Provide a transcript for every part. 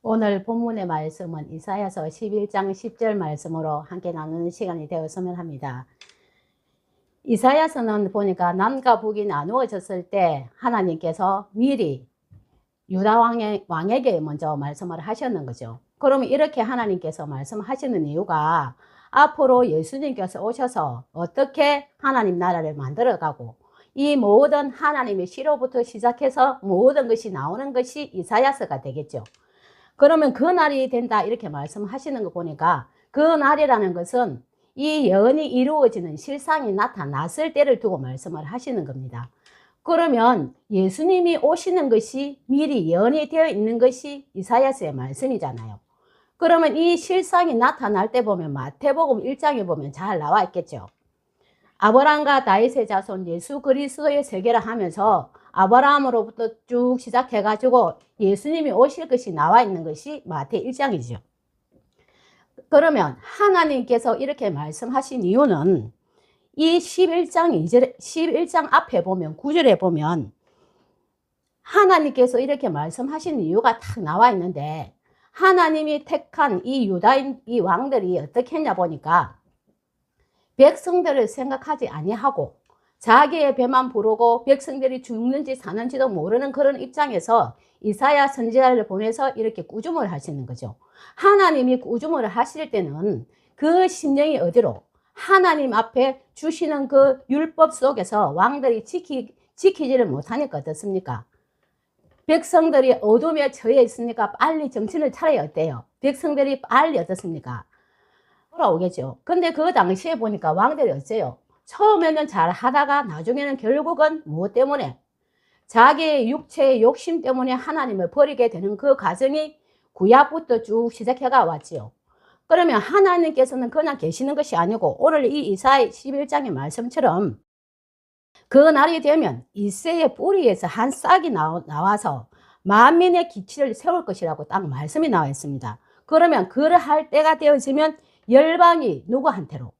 오늘 본문의 말씀은 이사야서 11장 10절 말씀으로 함께 나누는 시간이 되었으면 합니다. 이사야서는 보니까 남과 북이 나누어졌을 때 하나님께서 미리 유다 왕에게 먼저 말씀을 하셨는 거죠. 그러면 이렇게 하나님께서 말씀하시는 이유가 앞으로 예수님께서 오셔서 어떻게 하나님 나라를 만들어가고 이 모든 하나님의 시로부터 시작해서 모든 것이 나오는 것이 이사야서가 되겠죠. 그러면 그 날이 된다 이렇게 말씀하시는 거 보니까 그 날이라는 것은 이 예언이 이루어지는 실상이 나타났을 때를 두고 말씀을 하시는 겁니다. 그러면 예수님이 오시는 것이 미리 예언이 되어 있는 것이 이사야서의 말씀이잖아요. 그러면 이 실상이 나타날 때 보면 마태복음 1장에 보면 잘 나와 있겠죠. 아브라함과 다윗의 자손 예수 그리스도의 세계를 하면서 아브라함으로부터 쭉 시작해가지고 예수님이 오실 것이 나와 있는 것이 마태 1장이죠. 그러면 하나님께서 이렇게 말씀하신 이유는 이 11장 앞에 보면 9절에 보면 하나님께서 이렇게 말씀하신 이유가 딱 나와 있는데 하나님이 택한 이 유다인 이 왕들이 어떻게 했냐 보니까 백성들을 생각하지 아니하고 자기의 배만 부르고 백성들이 죽는지 사는지도 모르는 그런 입장에서 이사야 선지자를 보내서 이렇게 꾸중을 하시는 거죠. 하나님이 꾸중을 하실 때는 그 심령이 어디로? 하나님 앞에 주시는 그 율법 속에서 왕들이 지키지를 못하니까 어떻습니까? 백성들이 어둠에 처해 있으니까 빨리 정신을 차려야 어때요? 백성들이 빨리 어떻습니까? 돌아오겠죠. 근데 그 당시에 보니까 왕들이 어째요? 처음에는 잘 하다가 나중에는 결국은 무엇 때문에? 자기의 육체의 욕심 때문에 하나님을 버리게 되는 그 과정이 구약부터 쭉 시작해가 왔지요. 그러면 하나님께서는 그냥 계시는 것이 아니고 오늘 이 이사야 11장의 말씀처럼 그 날이 되면 이새의 뿌리에서 한 싹이 나와서 만민의 기치를 세울 것이라고 딱 말씀이 나와 있습니다. 그러면 그러할 때가 되어지면 열방이 누구한테로?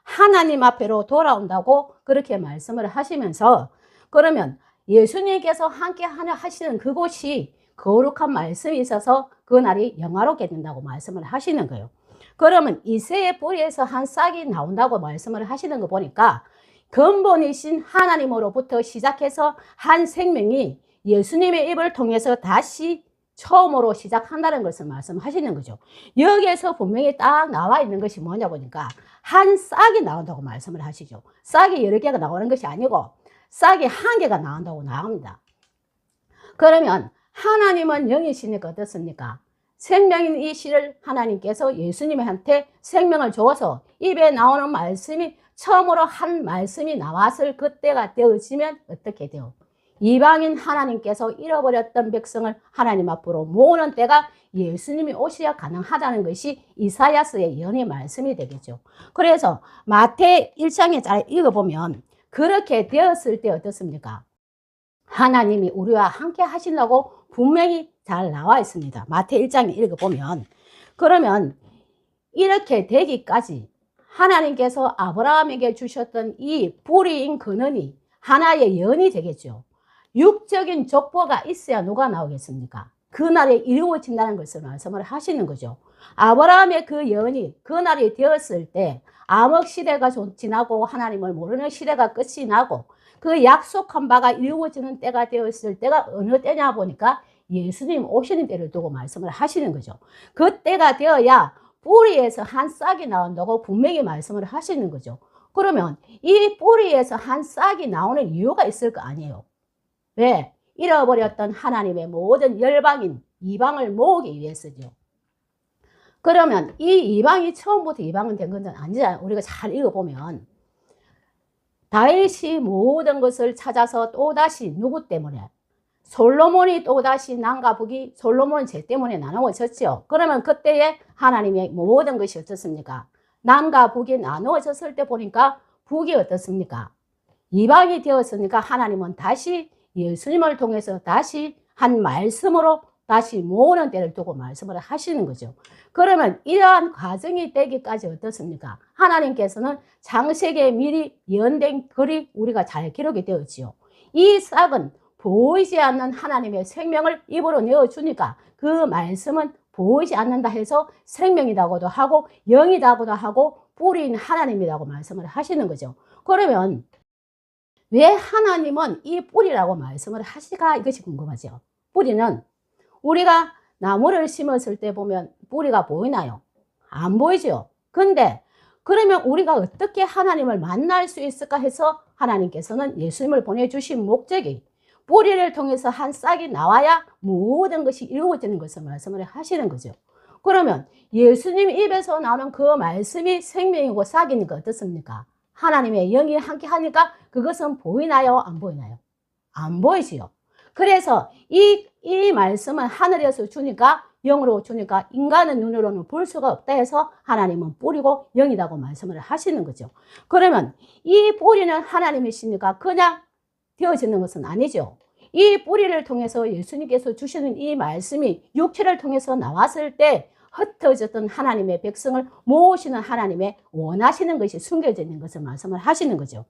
하나님 앞에로 돌아온다고 그렇게 말씀을 하시면서 그러면 예수님께서 함께 하시는 그곳이 거룩한 말씀이 있어서 그 날이 영화롭게 된다고 말씀을 하시는 거예요. 그러면 이새의 뿌리에서 한 싹이 나온다고 말씀을 하시는 거 보니까 근본이신 하나님으로부터 시작해서 한 생명이 예수님의 입을 통해서 다시 처음으로 시작한다는 것을 말씀하시는 거죠. 여기에서 분명히 딱 나와 있는 것이 뭐냐 보니까 한 싹이 나온다고 말씀을 하시죠. 싹이 여러 개가 나오는 것이 아니고 싹이 한 개가 나온다고 나옵니다. 그러면 하나님은 영이시니까 어떻습니까? 생명인 이 씨를 하나님께서 예수님한테 생명을 주어서 입에 나오는 말씀이 처음으로 한 말씀이 나왔을 그때가 되어지면 어떻게 돼요? 이방인 하나님께서 잃어버렸던 백성을 하나님 앞으로 모으는 때가 예수님이 오셔야 가능하다는 것이 이사야서의 예언의 말씀이 되겠죠. 그래서 마태 1장에 잘 읽어보면 그렇게 되었을 때 어떻습니까? 하나님이 우리와 함께 하시려고 분명히 잘 나와 있습니다. 마태 1장에 읽어보면 그러면 이렇게 되기까지 하나님께서 아브라함에게 주셨던 이 뿌리인 근원이 하나의 예언이 되겠죠. 육적인 족보가 있어야 누가 나오겠습니까? 그날에 이루어진다는 것을 말씀을 하시는 거죠. 아브라함의 그 예언이 그날이 되었을 때 암흑 시대가 지나고 하나님을 모르는 시대가 끝이 나고 그 약속한 바가 이루어지는 때가 되었을 때가 어느 때냐 보니까 예수님 오시는 때를 두고 말씀을 하시는 거죠. 그 때가 되어야 뿌리에서 한 싹이 나온다고 분명히 말씀을 하시는 거죠. 그러면 이 뿌리에서 한 싹이 나오는 이유가 있을 거 아니에요. 왜? 잃어버렸던 하나님의 모든 열방인 이방을 모으기 위해서죠. 그러면 이 이방이 처음부터 이방은 된 건 아니잖아요. 우리가 잘 읽어보면 다윗이 모든 것을 찾아서 또다시 누구 때문에? 솔로몬이 또다시 남과 북이 솔로몬 죄 때문에 나누어졌죠. 그러면 그때에 하나님의 모든 것이 어떻습니까? 남과 북이 나누어졌을 때 보니까 북이 어떻습니까? 이방이 되었으니까 하나님은 다시 예수님을 통해서 다시 한 말씀으로 다시 모으는 때를 두고 말씀을 하시는 거죠. 그러면 이러한 과정이 되기까지 어떻습니까? 하나님께서는 창세기에 미리 예언된 글이 우리가 잘 기록이 되었지요. 이 싹은 보이지 않는 하나님의 생명을 입으로 내어주니까 그 말씀은 보이지 않는다 해서 생명이라고도 하고 영이라고도 하고 뿌리인 하나님이라고 말씀을 하시는 거죠. 그러면 왜 하나님은 이 뿌리라고 말씀을 하시가, 이것이 궁금하죠. 뿌리는 우리가 나무를 심었을 때 보면 뿌리가 보이나요? 안 보이죠. 근데 그러면 우리가 어떻게 하나님을 만날 수 있을까 해서 하나님께서는 예수님을 보내주신 목적이 뿌리를 통해서 한 싹이 나와야 모든 것이 이루어지는 것을 말씀을 하시는 거죠. 그러면 예수님 입에서 나오는 그 말씀이 생명이고 싹이니까 어떻습니까? 하나님의 영이 함께 하니까 그것은 보이나요? 안 보이나요? 안 보이지요. 그래서 이 말씀은 하늘에서 주니까, 영으로 주니까 인간의 눈으로는 볼 수가 없다 해서 하나님은 뿌리고 영이라고 말씀을 하시는 거죠. 그러면 이 뿌리는 하나님이시니까 그냥 되어지는 것은 아니죠. 이 뿌리를 통해서 예수님께서 주시는 이 말씀이 육체를 통해서 나왔을 때 흩어졌던 하나님의 백성을 모으시는 하나님의 원하시는 것이 숨겨져 있는 것을 말씀을 하시는 거죠.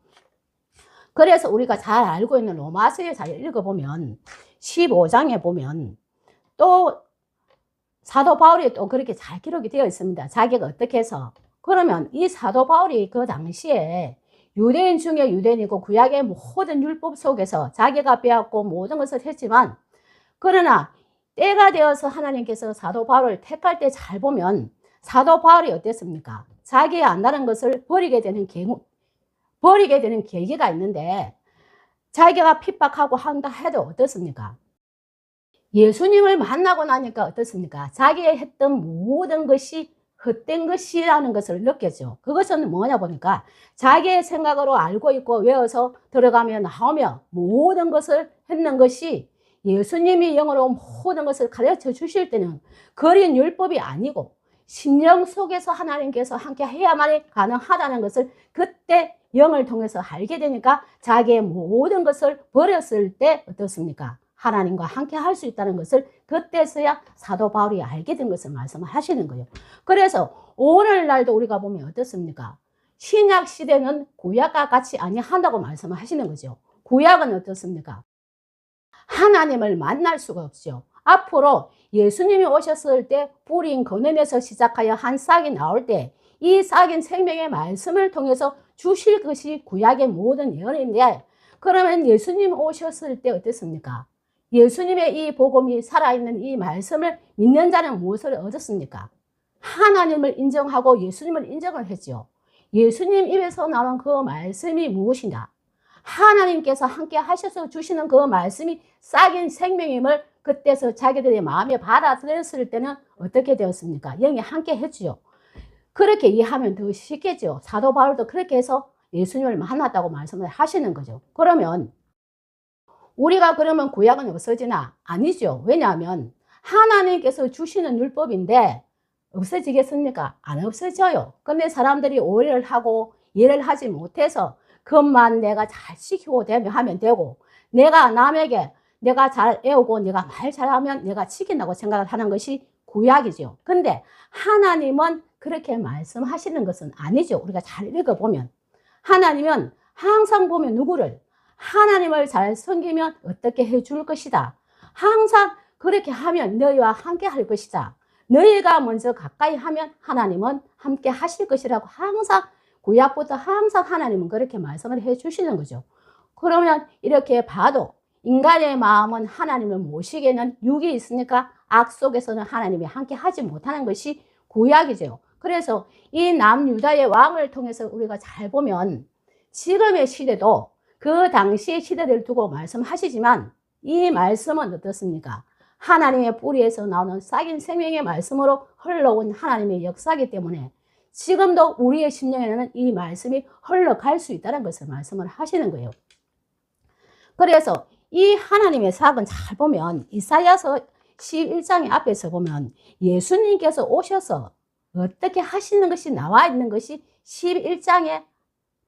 그래서 우리가 잘 알고 있는 로마서에 잘 읽어보면 15장에 보면 또 사도 바울이 또 그렇게 잘 기록이 되어 있습니다. 자기가 어떻게 해서. 그러면 이 사도 바울이 그 당시에 유대인 중에 유대인이고 구약의 모든 율법 속에서 자기가 배웠고 모든 것을 했지만, 그러나 때가 되어서 하나님께서 사도 바울을 택할 때 잘 보면 사도 바울이 어땠습니까? 자기의 안다는 것을 버리게 되는 계기가 있는데, 자기가 핍박하고 한다 해도 어떻습니까? 예수님을 만나고 나니까 어떻습니까? 자기가 했던 모든 것이 헛된 것이라는 것을 느꼈죠. 그것은 뭐냐 보니까 자기의 생각으로 알고 있고 외워서 들어가며 나오며 모든 것을 했는 것이 예수님이 영으로 모든 것을 가르쳐 주실 때는 거린 율법이 아니고 심령 속에서 하나님께서 함께 해야만이 가능하다는 것을 그때 영을 통해서 알게 되니까 자기의 모든 것을 버렸을 때 어떻습니까? 하나님과 함께 할 수 있다는 것을 그때서야 사도 바울이 알게 된 것을 말씀을 하시는 거예요. 그래서 오늘날도 우리가 보면 어떻습니까? 신약 시대는 구약과 같이 아니한다고 말씀을 하시는 거죠. 구약은 어떻습니까? 하나님을 만날 수가 없죠. 앞으로 예수님이 오셨을 때 뿌린 근원에서 시작하여 한 싹이 나올 때 이 싹인 생명의 말씀을 통해서 주실 것이 구약의 모든 예언인데, 그러면 예수님 오셨을 때 어땠습니까? 예수님의 이 복음이 살아있는 이 말씀을 믿는 자는 무엇을 얻었습니까? 하나님을 인정하고 예수님을 인정을 했죠. 예수님 입에서 나온 그 말씀이 무엇이냐? 하나님께서 함께 하셔서 주시는 그 말씀이 싹인 생명임을 그때서 자기들의 마음에 받아들였을 때는 어떻게 되었습니까? 영이 함께 했죠. 그렇게 이해하면 더 쉽겠죠. 사도 바울도 그렇게 해서 예수님을 만났다고 말씀을 하시는 거죠. 그러면 우리가 그러면 구약은 없어지나? 아니죠. 왜냐하면 하나님께서 주시는 율법인데 없어지겠습니까? 안 없어져요. 근데 사람들이 오해를 하고 이해를 하지 못해서 그것만 내가 잘 지키고 하면 되고, 내가 남에게 내가 잘 애우고 내가 말 잘하면 내가 지킨다고 생각을 하는 것이 구약이죠. 근데 하나님은 그렇게 말씀하시는 것은 아니죠. 우리가 잘 읽어보면 하나님은 항상 보면 누구를? 하나님을 잘 섬기면 어떻게 해줄 것이다. 항상 그렇게 하면 너희와 함께 할 것이다. 너희가 먼저 가까이 하면 하나님은 함께 하실 것이라고 항상 구약부터 항상 하나님은 그렇게 말씀을 해 주시는 거죠. 그러면 이렇게 봐도 인간의 마음은 하나님을 모시기에는 육이 있으니까 악 속에서는 하나님이 함께 하지 못하는 것이 구약이죠. 그래서 이 남유다의 왕을 통해서 우리가 잘 보면 지금의 시대도 그 당시의 시대를 두고 말씀하시지만 이 말씀은 어떻습니까? 하나님의 뿌리에서 나오는 싹인 생명의 말씀으로 흘러온 하나님의 역사이기 때문에 지금도 우리의 심령에는 이 말씀이 흘러갈 수 있다는 것을 말씀을 하시는 거예요. 그래서 이 하나님의 싹은 잘 보면 이사야서 11장의 앞에서 보면 예수님께서 오셔서 어떻게 하시는 것이 나와 있는 것이 11장의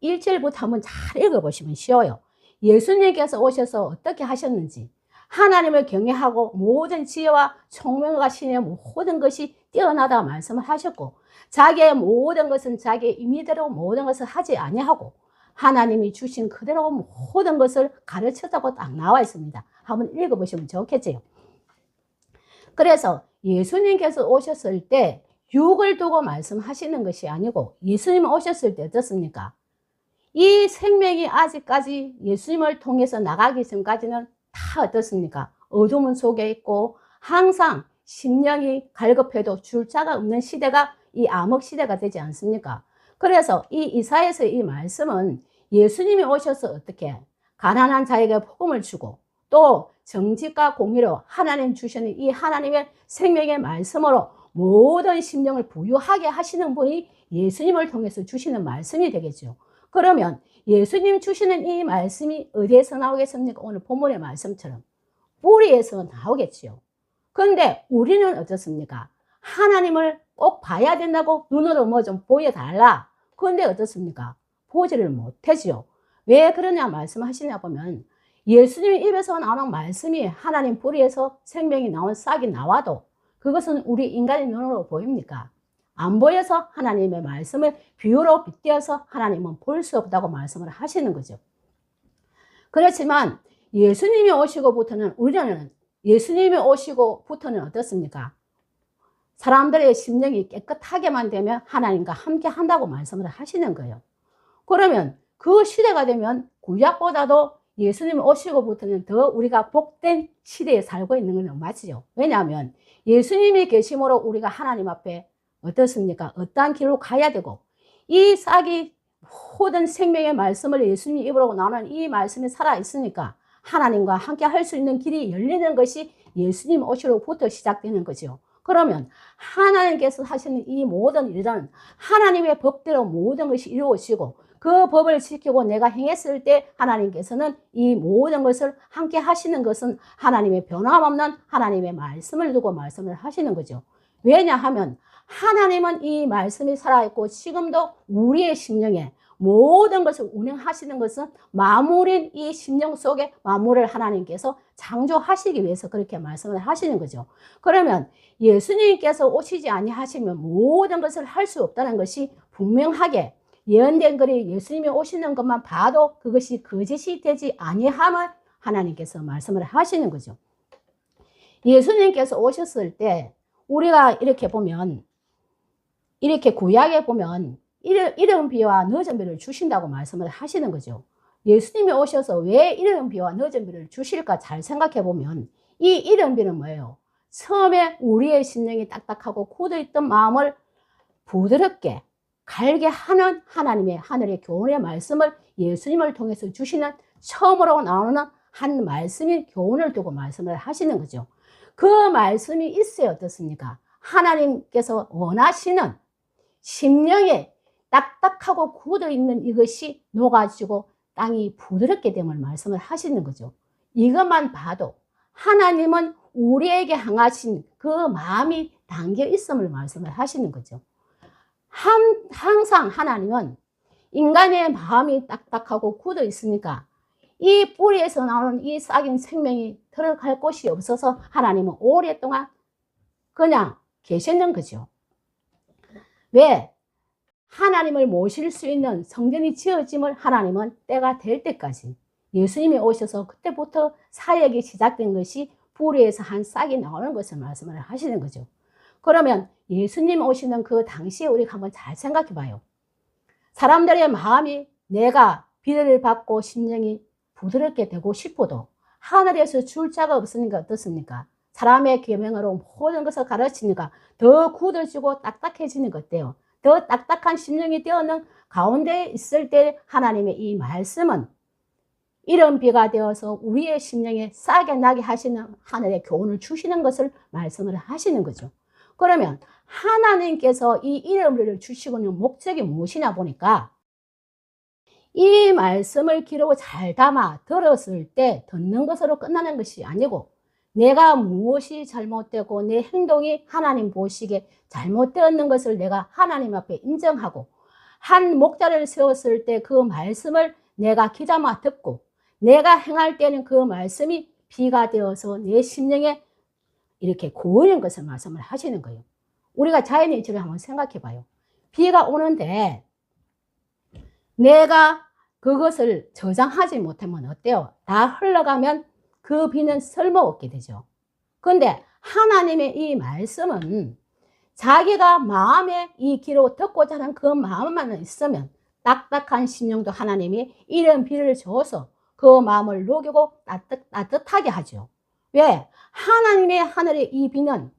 1절부터 한번 잘 읽어보시면 쉬워요. 예수님께서 오셔서 어떻게 하셨는지, 하나님을 경외하고 모든 지혜와 총명과 신의 모든 것이 뛰어나다 말씀을 하셨고, 자기의 모든 것은 자기의 임의대로 모든 것을 하지 아니하고 하나님이 주신 그대로 모든 것을 가르쳤다고 딱 나와 있습니다. 한번 읽어보시면 좋겠지요. 그래서 예수님께서 오셨을 때 육을 두고 말씀하시는 것이 아니고 예수님 오셨을 때 어떻습니까? 이 생명이 아직까지 예수님을 통해서 나가기 전까지는 다 어떻습니까? 어둠 속에 있고 항상 심령이 갈급해도 줄 자가 없는 시대가 이 암흑 시대가 되지 않습니까? 그래서 이 이사야서 이 말씀은 예수님이 오셔서 어떻게 가난한 자에게 복음을 주고 또 정직과 공의로 하나님 주시는 이 하나님의 생명의 말씀으로 모든 심령을 부유하게 하시는 분이 예수님을 통해서 주시는 말씀이 되겠죠. 그러면 예수님 주시는 이 말씀이 어디에서 나오겠습니까? 오늘 본문의 말씀처럼 뿌리에서 나오겠지요. 그런데 우리는 어떻습니까? 하나님을 꼭 봐야 된다고 눈으로 뭐 좀 보여달라. 그런데 어떻습니까? 보지를 못하지요. 왜 그러냐 말씀하시냐 보면 예수님 입에서 나오는 말씀이 하나님 뿌리에서 생명이 나온 싹이 나와도 그것은 우리 인간의 눈으로 보입니까? 안 보여서 하나님의 말씀을 비유로 빗대어서 하나님은 볼 수 없다고 말씀을 하시는 거죠. 그렇지만 예수님이 오시고부터는 우리는 예수님이 오시고부터는 어떻습니까? 사람들의 심령이 깨끗하게만 되면 하나님과 함께 한다고 말씀을 하시는 거예요. 그러면 그 시대가 되면 구약보다도 예수님 오시고부터는 더 우리가 복된 시대에 살고 있는 건 맞지요. 왜냐하면 예수님이 계심으로 우리가 하나님 앞에 어떻습니까? 어떠한 길로 가야 되고 이 싹이 모든 생명의 말씀을 예수님 입으로 나오는 이 말씀이 살아있으니까 하나님과 함께 할 수 있는 길이 열리는 것이 예수님 오시로부터 시작되는 거죠. 그러면 하나님께서 하시는 이 모든 일은 하나님의 법대로 모든 것이 이루어지고 그 법을 지키고 내가 행했을 때 하나님께서는 이 모든 것을 함께 하시는 것은 하나님의 변함없는 하나님의 말씀을 두고 말씀을 하시는 거죠. 왜냐하면 하나님은 이 말씀이 살아있고 지금도 우리의 심령에 모든 것을 운행하시는 것은 만물인 이 심령 속에 만물을 하나님께서 창조하시기 위해서 그렇게 말씀을 하시는 거죠. 그러면 예수님께서 오시지 아니하시면 모든 것을 할 수 없다는 것이 분명하게 예언된 글이 예수님이 오시는 것만 봐도 그것이 거짓이 되지 아니함을 하나님께서 말씀을 하시는 거죠. 예수님께서 오셨을 때 우리가 이렇게 보면 이렇게 구약에 보면 이른 비와 늦은 비를 주신다고 말씀을 하시는 거죠. 예수님이 오셔서 왜 이른 비와 늦은 비를 주실까 잘 생각해 보면 이 이른 비는 뭐예요? 처음에 우리의 심령이 딱딱하고 굳어있던 마음을 부드럽게 갈게 하는 하나님의 하늘의 교훈의 말씀을 예수님을 통해서 주시는 처음으로 나오는 한 말씀이 교훈을 두고 말씀을 하시는 거죠. 그 말씀이 있어야 어떻습니까? 하나님께서 원하시는 심령에 딱딱하고 굳어있는 이것이 녹아지고 땅이 부드럽게 됨을 말씀을 하시는 거죠. 이것만 봐도 하나님은 우리에게 향하신 그 마음이 담겨 있음을 말씀을 하시는 거죠. 항상 하나님은 인간의 마음이 딱딱하고 굳어 있으니까 이 뿌리에서 나오는 이 싹인 생명이 들어갈 곳이 없어서 하나님은 오랫동안 그냥 계셨는 거죠. 왜? 하나님을 모실 수 있는 성전이 지어짐을 하나님은 때가 될 때까지 예수님이 오셔서 그때부터 사역이 시작된 것이 뿌리에서 한 싹이 나오는 것을 말씀을 하시는 거죠. 그러면 예수님 오시는 그 당시에 우리가 한번 잘 생각해 봐요. 사람들의 마음이 내가 비례를 받고 심령이 부드럽게 되고 싶어도 하늘에서 줄 자가 없으니까 어떻습니까? 사람의 계명으로 모든 것을 가르치니까 더 굳어지고 딱딱해지는 것 같아요. 더 딱딱한 심령이 되어는 가운데 있을 때 하나님의 이 말씀은 이른 비가 되어서 우리의 심령에 싹이 나게 하시는 하늘의 교훈을 주시는 것을 말씀을 하시는 거죠. 그러면 하나님께서 이 이른 비를 주시고 있는 목적이 무엇이냐 보니까 이 말씀을 귀로 잘 담아 들었을 때 듣는 것으로 끝나는 것이 아니고 내가 무엇이 잘못되고 내 행동이 하나님 보시기에 잘못되었는 것을 내가 하나님 앞에 인정하고 한 목자를 세웠을 때 그 말씀을 내가 귀담아 듣고 내가 행할 때는 그 말씀이 비가 되어서 내 심령에 이렇게 고이는 것을 말씀을 하시는 거예요. 우리가 자연의 이치를 한번 생각해 봐요. 비가 오는데 내가 그것을 저장하지 못하면 어때요? 다 흘러가면 그 비는 쓸모없게 되죠. 그런데 하나님의 이 말씀은 자기가 마음에 이 귀로 듣고자 하는 그 마음만 있으면 딱딱한 심령도 하나님이 이런 비를 줘서 그 마음을 녹이고 따뜻하게 하죠. 왜? 하나님의 하늘의 이 비는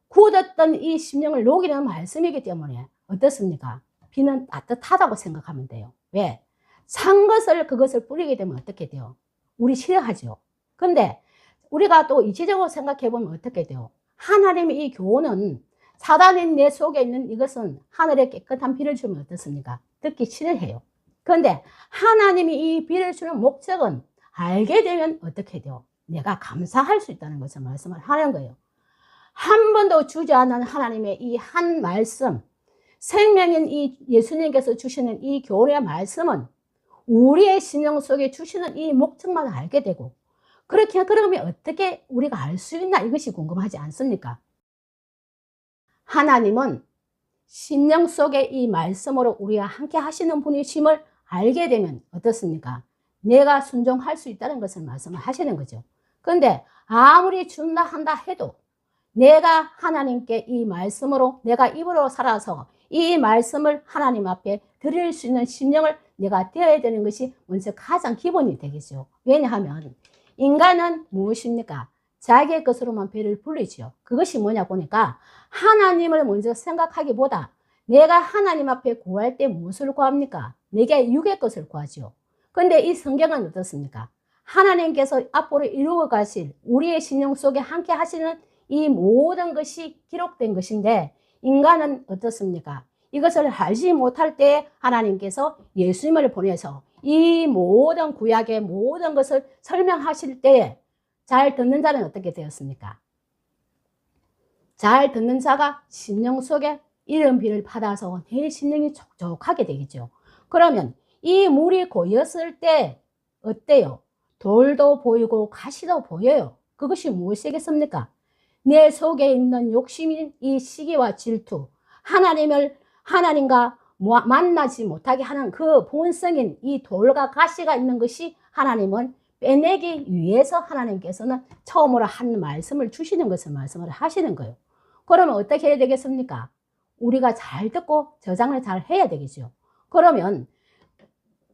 굳었던 이 심령을 녹이는 말씀이기 때문에 어떻습니까? 비는 따뜻하다고 생각하면 돼요. 왜? 산 것을 그것을 뿌리게 되면 어떻게 돼요? 우리 싫어하죠. 근데 우리가 또 이치적으로 생각해 보면 어떻게 돼요? 하나님의 이 교훈은 사단인 내 속에 있는 이것은 하늘의 깨끗한 비를 주면 어떻습니까? 듣기 싫어해요. 그런데 하나님이 이 비를 주는 목적은 알게 되면 어떻게 돼요? 내가 감사할 수 있다는 것을 말씀을 하는 거예요. 한 번도 주지 않은 하나님의 이 한 말씀, 생명인 이 예수님께서 주시는 이 교훈의 말씀은 우리의 심령 속에 주시는 이 목적만 알게 되고, 그러면 어떻게 우리가 알 수 있나, 이것이 궁금하지 않습니까? 하나님은 심령 속에 이 말씀으로 우리와 함께 하시는 분이심을 알게 되면 어떻습니까? 내가 순종할 수 있다는 것을 말씀을 하시는 거죠. 그런데 아무리 준다 한다 해도 내가 하나님께 이 말씀으로 내가 입으로 살아서 이 말씀을 하나님 앞에 드릴 수 있는 심령을 내가 되어야 되는 것이 먼저 가장 기본이 되겠죠. 왜냐하면 인간은 무엇입니까? 자기의 것으로만 배를 불리죠. 그것이 뭐냐 보니까 하나님을 먼저 생각하기보다 내가 하나님 앞에 구할 때 무엇을 구합니까? 내게 육의 것을 구하죠. 그런데 이 성경은 어떻습니까? 하나님께서 앞으로 이루어 가실 우리의 심령 속에 함께 하시는 이 모든 것이 기록된 것인데 인간은 어떻습니까? 이것을 알지 못할 때 하나님께서 예수님을 보내서 이 모든 구약의 모든 것을 설명하실 때 잘 듣는 자는 어떻게 되었습니까? 잘 듣는 자가 심령 속에 이른 비를 받아서 내 심령이 촉촉하게 되겠죠. 그러면 이 물이 고였을 때 어때요? 돌도 보이고 가시도 보여요. 그것이 무엇이겠습니까? 내 속에 있는 욕심인 이 시기와 질투, 하나님과 만나지 못하게 하는 그 본성인 이 돌과 가시가 있는 것이 하나님은 빼내기 위해서 하나님께서는 처음으로 한 말씀을 주시는 것을 말씀을 하시는 거예요. 그러면 어떻게 해야 되겠습니까? 우리가 잘 듣고 저장을 잘 해야 되겠죠. 그러면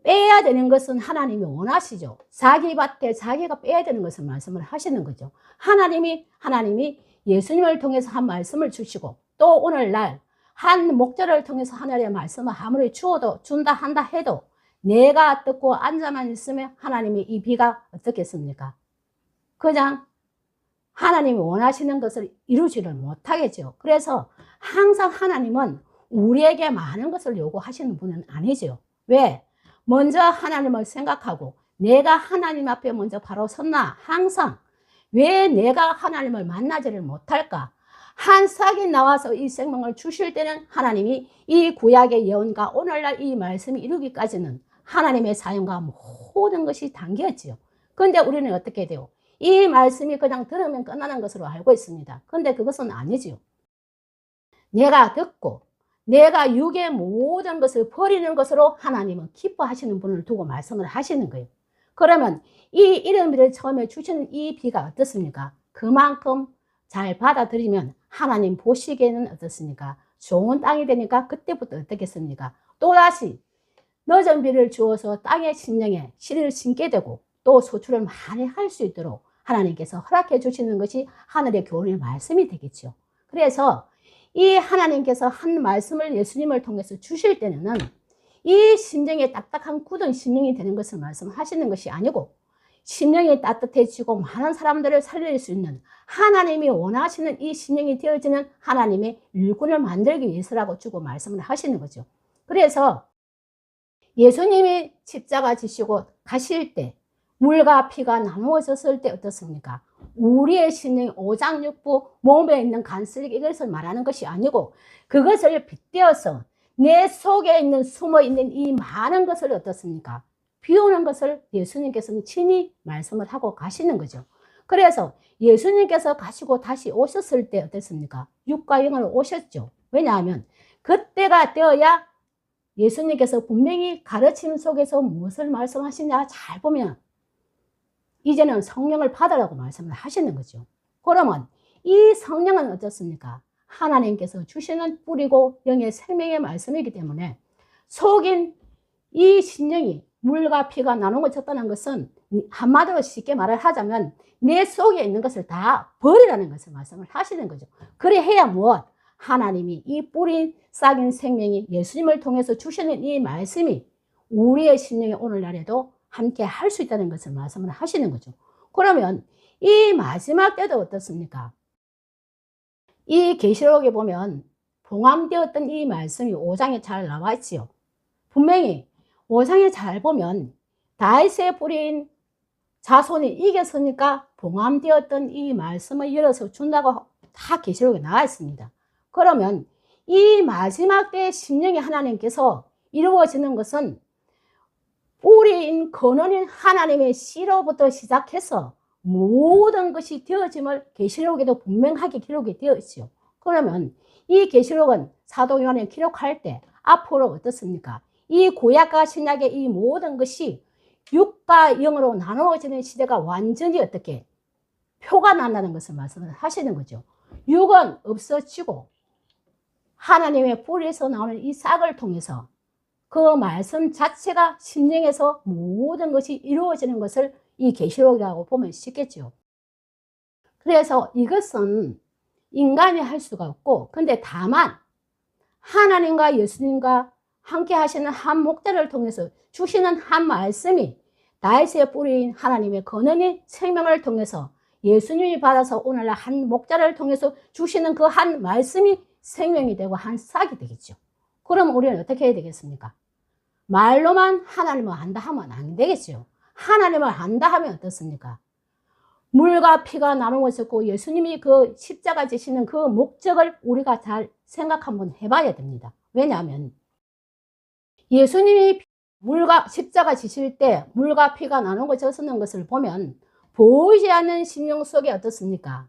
빼야 되는 것은 하나님이 원하시죠. 자기 밭에 자기가 빼야 되는 것을 말씀을 하시는 거죠. 하나님이 예수님을 통해서 한 말씀을 주시고 또 오늘날 한 목자를 통해서 하나님의 말씀을 아무리 준다 한다 해도 내가 듣고 앉아만 있으면 하나님의 이 비가 어떻겠습니까? 그냥 하나님이 원하시는 것을 이루지를 못하겠죠. 그래서 항상 하나님은 우리에게 많은 것을 요구하시는 분은 아니죠. 왜? 먼저 하나님을 생각하고 내가 하나님 앞에 먼저 바로 섰나? 항상 왜 내가 하나님을 만나지를 못할까? 한 싹이 나와서 이 생명을 주실 때는 하나님이 이 구약의 예언과 오늘날 이 말씀이 이루기까지는 하나님의 사용과 모든 것이 담겼지요. 그런데 우리는 어떻게 돼요? 이 말씀이 그냥 들으면 끝나는 것으로 알고 있습니다. 그런데 그것은 아니지요. 내가 듣고 내가 육의 모든 것을 버리는 것으로 하나님은 기뻐하시는 분을 두고 말씀을 하시는 거예요. 그러면 이 이름비를 처음에 주시는 이 비가 어떻습니까? 그만큼 잘 받아들이면 하나님 보시기에는 어떻습니까? 좋은 땅이 되니까 그때부터 어떻겠습니까? 또다시 늦은 비를 주어서 땅의 심령에 씨를 심게 되고 또 소출을 많이 할 수 있도록 하나님께서 허락해 주시는 것이 하늘의 교훈의 말씀이 되겠죠. 그래서 이 하나님께서 한 말씀을 예수님을 통해서 주실 때는 이 심령이 딱딱한 굳은 심령이 되는 것을 말씀하시는 것이 아니고 심령이 따뜻해지고 많은 사람들을 살릴 수 있는 하나님이 원하시는 이 심령이 되어지는 하나님의 일꾼을 만들기 위해서라고 주고 말씀을 하시는 거죠. 그래서 예수님이 십자가 지시고 가실 때 물과 피가 나누어졌을 때 어떻습니까? 우리의 심령이 오장육부 몸에 있는 간쓰레기 이것을 말하는 것이 아니고 그것을 빗대어서 내 속에 있는 숨어있는 이 많은 것을 어떻습니까? 비우는 것을 예수님께서는 친히 말씀을 하고 가시는 거죠. 그래서 예수님께서 가시고 다시 오셨을 때 어땠습니까? 육과 영으로 오셨죠. 왜냐하면 그때가 되어야 예수님께서 분명히 가르침 속에서 무엇을 말씀하시냐 잘 보면 이제는 성령을 받으라고 말씀을 하시는 거죠. 그러면 이 성령은 어떻습니까? 하나님께서 주시는 뿌리고 영의 생명의 말씀이기 때문에 속인 이 신령이 물과 피가 나누어 졌다는 것은 한마디로 쉽게 말을 하자면 내 속에 있는 것을 다 버리라는 것을 말씀을 하시는 거죠. 그래 해야 무엇? 하나님이 이 뿌린 싹인 생명이 예수님을 통해서 주시는 이 말씀이 우리의 신령이 오늘날에도 함께 할 수 있다는 것을 말씀을 하시는 거죠. 그러면 이 마지막 때도 어떻습니까? 이 계시록에 보면 봉함되었던 이 말씀이 5장에 잘 나와 있지요. 분명히 5장에 잘 보면 다윗의 뿌린 자손이 이겼으니까 봉함되었던 이 말씀을 열어서 준다고 다 계시록에 나와 있습니다. 그러면 이 마지막 때의 심령의 하나님께서 이루어지는 것은 뿌리인 근원인 하나님의 씨로부터 시작해서 모든 것이 되어짐을 계시록에도 분명하게 기록이 되어 있죠. 그러면 이 계시록은 사도 요한이 기록할 때 앞으로 어떻습니까? 이 구약과 신약의 이 모든 것이 육과 영으로 나누어지는 시대가 완전히 어떻게 표가 난다는 것을 말씀을 하시는 거죠. 육은 없어지고 하나님의 뿌리에서 나오는 이 싹을 통해서 그 말씀 자체가 심령에서 모든 것이 이루어지는 것을 이 계시록이라고 보면 쉽겠죠. 그래서 이것은 인간이 할 수가 없고, 근데 다만 하나님과 예수님과 함께 하시는 한 목자를 통해서 주시는 한 말씀이 다윗의 뿌리인 하나님의 근원의 생명을 통해서 예수님이 받아서 오늘날 한 목자를 통해서 주시는 그 한 말씀이 생명이 되고 한 싹이 되겠죠. 그럼 우리는 어떻게 해야 되겠습니까? 말로만 하나님을 안다 하면 안 되겠죠. 하나님을 안다 하면 어떻습니까? 물과 피가 나누어졌고 예수님이 그 십자가 지시는 그 목적을 우리가 잘 생각 한번 해봐야 됩니다. 왜냐하면 예수님이 물과 십자가 지실 때 물과 피가 나누어졌는 것을 보면 보이지 않는 심령 속에 어떻습니까?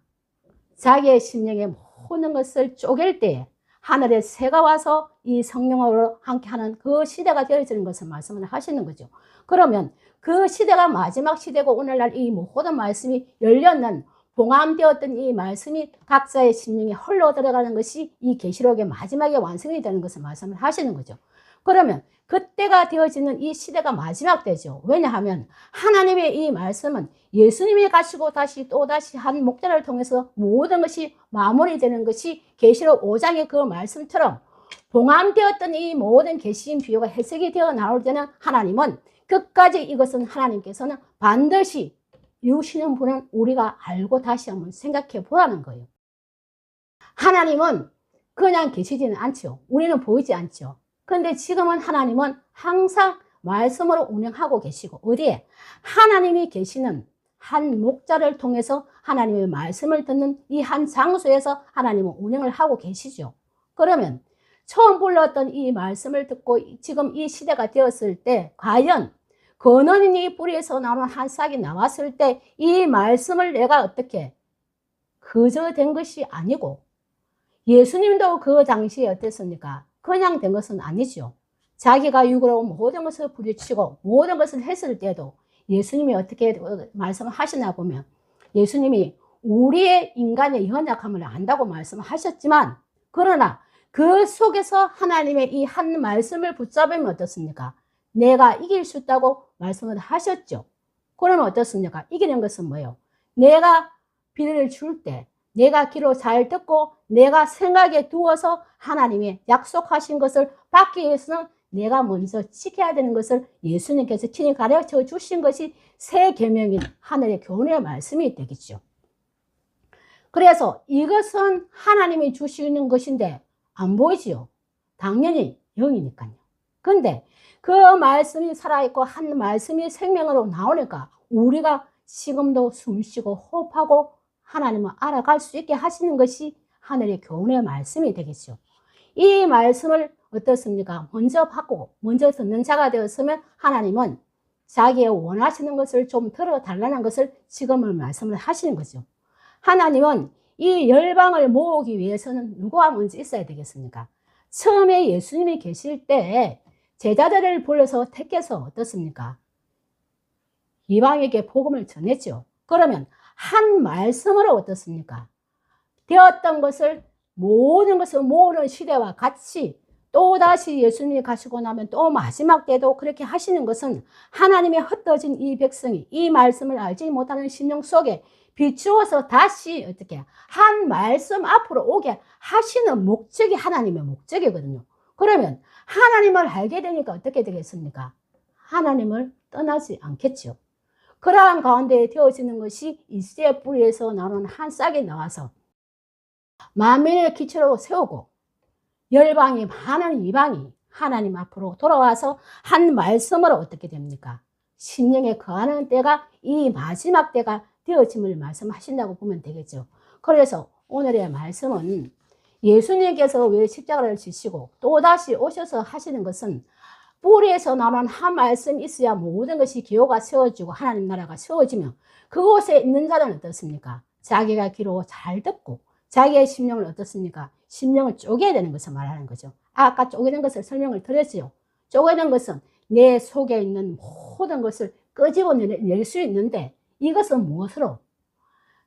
자기의 심령의 모든 것을 쪼갤 때 하늘의 새가 와서 이 성령으로 함께하는 그 시대가 되어지는 것을 말씀을 하시는 거죠. 그러면 그 시대가 마지막 시대고 오늘날 이 모든 말씀이 열렸는 봉함되었던 이 말씀이 각자의 심령에 흘러 들어가는 것이 이 계시록의 마지막에 완성이 되는 것을 말씀을 하시는 거죠. 그러면 그때가 되어지는 이 시대가 마지막 때죠. 왜냐하면 하나님의 이 말씀은 예수님이 가시고 다시 또다시 한 목자를 통해서 모든 것이 마무리되는 것이 계시록 5장의 그 말씀처럼 봉함되었던 이 모든 계시인 비유가 해석이 되어 나올 때는 하나님은 끝까지 이것은 하나님께서는 반드시 이루시는 분은 우리가 알고 다시 한번 생각해 보라는 거예요. 하나님은 그냥 계시지는 않죠. 우리는 보이지 않죠. 그런데 지금은 하나님은 항상 말씀으로 운영하고 계시고 어디에? 하나님이 계시는 한 목자를 통해서 하나님의 말씀을 듣는 이 한 장소에서 하나님은 운영을 하고 계시죠. 그러면 처음 불렀던 이 말씀을 듣고 지금 이 시대가 되었을 때 과연 근원인 이 뿌리에서 나오는 한 싹이 나왔을 때 이 말씀을 내가 어떻게 그저 된 것이 아니고 예수님도 그 당시에 어땠습니까? 그냥 된 것은 아니죠. 자기가 육으로 모든 것을 부딪히고 모든 것을 했을 때도 예수님이 어떻게 말씀을 하시나 보면 예수님이 우리의 인간의 연약함을 안다고 말씀하셨지만 그러나 그 속에서 하나님의 이 한 말씀을 붙잡으면 어떻습니까? 내가 이길 수 있다고 말씀을 하셨죠. 그러면 어떻습니까? 이기는 것은 뭐예요? 내가 비를 줄 때 내가 귀로 잘 듣고 내가 생각에 두어서 하나님의 약속하신 것을 받기 위해서는 내가 먼저 지켜야 되는 것을 예수님께서 친히 가르쳐 주신 것이 새 계명인 하늘의 교훈의 말씀이 되겠죠. 그래서 이것은 하나님이 주시는 것인데 안 보이지요? 당연히 영이니까요. 근데 그 말씀이 살아있고 한 말씀이 생명으로 나오니까 우리가 지금도 숨쉬고 호흡하고 하나님을 알아갈 수 있게 하시는 것이 하늘의 교훈의 말씀이 되겠죠. 이 말씀을 어떻습니까? 먼저 받고 먼저 듣는 자가 되었으면 하나님은 자기의 원하시는 것을 좀 들어달라는 것을 지금은 말씀을 하시는 거죠. 하나님은 이 열방을 모으기 위해서는 누구와 먼저 있어야 되겠습니까? 처음에 예수님이 계실 때 제자들을 불러서 택해서 어떻습니까? 이방에게 복음을 전했죠. 그러면 한 말씀으로 어떻습니까? 되었던 것을 모든 것을 모으는 시대와 같이 또다시 예수님이 가시고 나면 또 마지막 때도 그렇게 하시는 것은 하나님의 흩어진 이 백성이 이 말씀을 알지 못하는 심령 속에 비추어서 다시 어떻게 한 말씀 앞으로 오게 하시는 목적이 하나님의 목적이거든요. 그러면 하나님을 알게 되니까 어떻게 되겠습니까? 하나님을 떠나지 않겠죠. 그러한 가운데 되어지는 것이 이스라엘 뿌리에서 나오는 한 싹이 나와서 만민의 기초로 세우고 열방이 많은 이방이 하나님 앞으로 돌아와서 한 말씀으로 어떻게 됩니까? 심령에 거하는 때가 이 마지막 때가 되어짐을 말씀하신다고 보면 되겠죠. 그래서 오늘의 말씀은 예수님께서 왜 십자가를 지시고 또다시 오셔서 하시는 것은 뿌리에서 나오는 한 말씀이 있어야 모든 것이 기호가 세워지고 하나님 나라가 세워지며 그곳에 있는 자는 어떻습니까? 자기가 귀로 잘 듣고 자기의 심령을 어떻습니까? 심령을 쪼개야 되는 것을 말하는 거죠. 아까 쪼개는 것을 설명을 드렸지요. 쪼개는 것은 내 속에 있는 모든 것을 끄집어낼 수 있는데 이것은 무엇으로?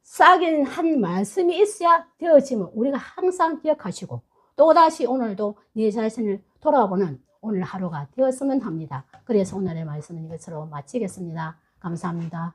싹인 한 말씀이 있어야 되어지면 우리가 항상 기억하시고 또다시 오늘도 내 자신을 돌아보는 오늘 하루가 되었으면 합니다. 그래서 오늘의 말씀은 이것으로 마치겠습니다. 감사합니다.